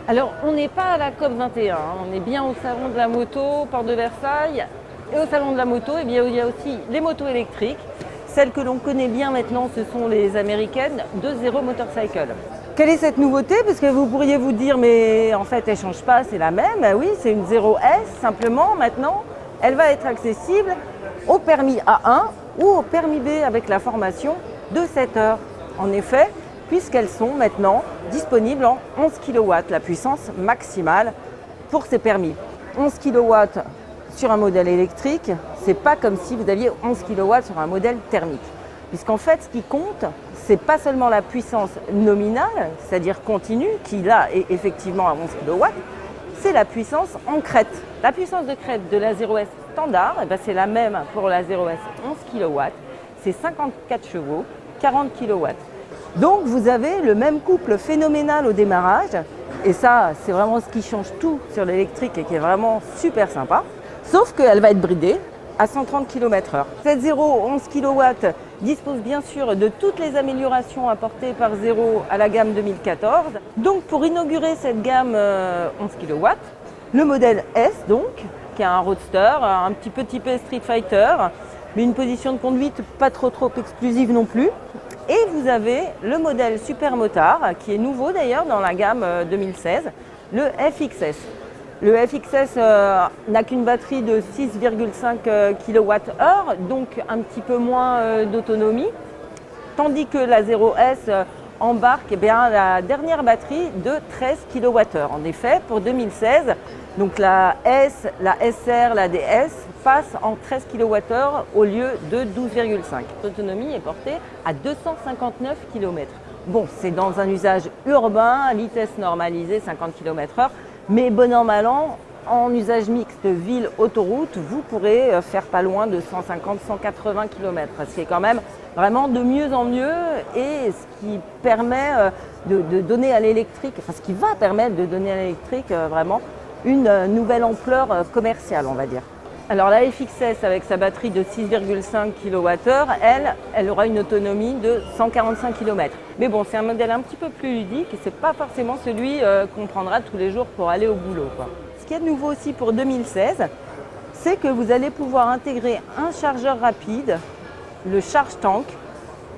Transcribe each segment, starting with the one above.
Alors, on n'est pas à la COP 21, hein. On est bien au Salon de la moto, Porte de Versailles. Et au Salon de la moto, eh bien, il y a aussi les motos électriques. Celles que l'on connaît bien maintenant, ce sont les américaines de Zero Motorcycle. Quelle est cette nouveauté? Parce que vous pourriez vous dire, mais en fait, elle ne change pas, c'est la même. Ah oui, c'est une Zero S, simplement, maintenant, elle va être accessible au permis A1 ou au permis B avec la formation de 7 heures. En effet, puisqu'elles sont maintenant disponibles en 11 kW, la puissance maximale pour ces permis. 11 kW sur un modèle électrique, c'est pas comme si vous aviez 11 kW sur un modèle thermique. Puisqu'en fait, ce qui compte, c'est pas seulement la puissance nominale, c'est-à-dire continue, qui là est effectivement à 11 kW, c'est la puissance en crête. La puissance de crête de la Zero S standard, eh ben c'est la même pour la Zero S 11 kW, c'est 54 chevaux, 40 kW. Donc vous avez le même couple phénoménal au démarrage, et ça c'est vraiment ce qui change tout sur l'électrique et qui est vraiment super sympa, sauf qu'elle va être bridée à 130 km/h. Cette Zero 11 kW dispose bien sûr de toutes les améliorations apportées par Zero à la gamme 2014. Donc pour inaugurer cette gamme 11 kW, le modèle S donc, qui a un roadster, un petit peu typé Street Fighter, mais une position de conduite pas trop exclusive non plus. Et vous avez le modèle Super Motard, qui est nouveau d'ailleurs dans la gamme 2016, le FXS. Le FXS n'a qu'une batterie de 6,5 kWh, donc un petit peu moins d'autonomie, tandis que la Zero S embarque la dernière batterie de 13 kWh. En effet, pour 2016, donc la S, la SR, la DS passent en 13 kWh au lieu de 12,5. L'autonomie est portée à 259 km. Bon, c'est dans un usage urbain, à vitesse normalisée 50 km/h, mais bon an, mal an, en usage mixte ville-autoroute, vous pourrez faire pas loin de 150-180 km, ce qui est quand même vraiment de mieux en mieux et ce qui permet de donner à l'électrique, enfin ce qui va permettre de donner à l'électrique vraiment une nouvelle ampleur commerciale, on va dire. Alors la FXS avec sa batterie de 6,5 kWh, elle aura une autonomie de 145 km. Mais bon, c'est un modèle un petit peu plus ludique et c'est pas forcément celui qu'on prendra tous les jours pour aller au boulot, quoi. Ce qui est nouveau aussi pour 2016, c'est que vous allez pouvoir intégrer un chargeur rapide, le Charge Tank,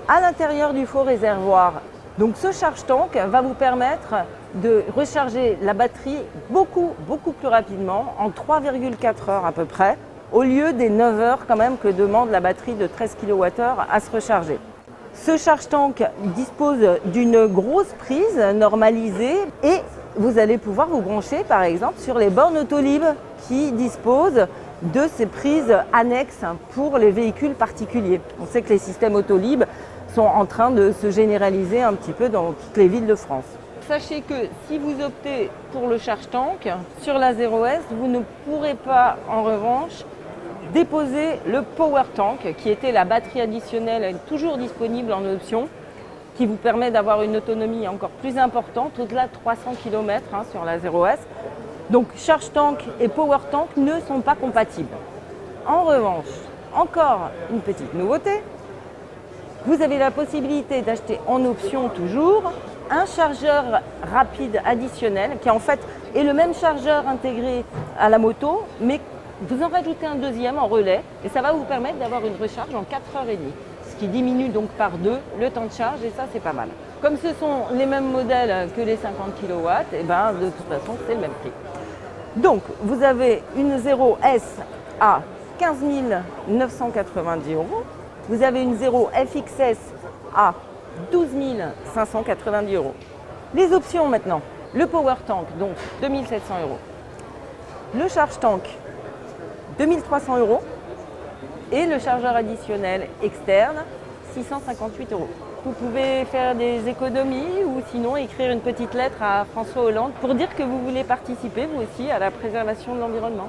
à l'intérieur du faux réservoir. Donc ce Charge Tank va vous permettre de recharger la batterie beaucoup plus rapidement, en 3,4 heures à peu près, au lieu des 9 heures quand même que demande la batterie de 13 kWh à se recharger. Ce Charge Tank dispose d'une grosse prise normalisée et vous allez pouvoir vous brancher par exemple sur les bornes Autolib qui disposent de ces prises annexes pour les véhicules particuliers. On sait que les systèmes Autolib sont en train de se généraliser un petit peu dans toutes les villes de France. Sachez que si vous optez pour le Charge Tank, sur la Zero S, vous ne pourrez pas en revanche déposer le Power Tank, qui était la batterie additionnelle toujours disponible en option, qui vous permet d'avoir une autonomie encore plus importante, au-delà de 300 km sur la Zero S. Donc Charge Tank et Power Tank ne sont pas compatibles. En revanche, encore une petite nouveauté, vous avez la possibilité d'acheter en option toujours un chargeur rapide additionnel qui en fait est le même chargeur intégré à la moto, mais vous en rajoutez un deuxième en relais et ça va vous permettre d'avoir une recharge en 4h30, ce qui diminue donc par 2 le temps de charge et ça c'est pas mal. Comme ce sont les mêmes modèles que les 50 kW, et ben de toute façon c'est le même prix. Donc vous avez une Zero S à 15 990 €, vous avez une Zero FXS à 12 590 €. Les options maintenant, le Power Tank, donc 2 700 €, le Charge Tank, 2 300 € et le chargeur additionnel externe, 658 €. Vous pouvez faire des économies ou sinon écrire une petite lettre à François Hollande pour dire que vous voulez participer vous aussi à la préservation de l'environnement.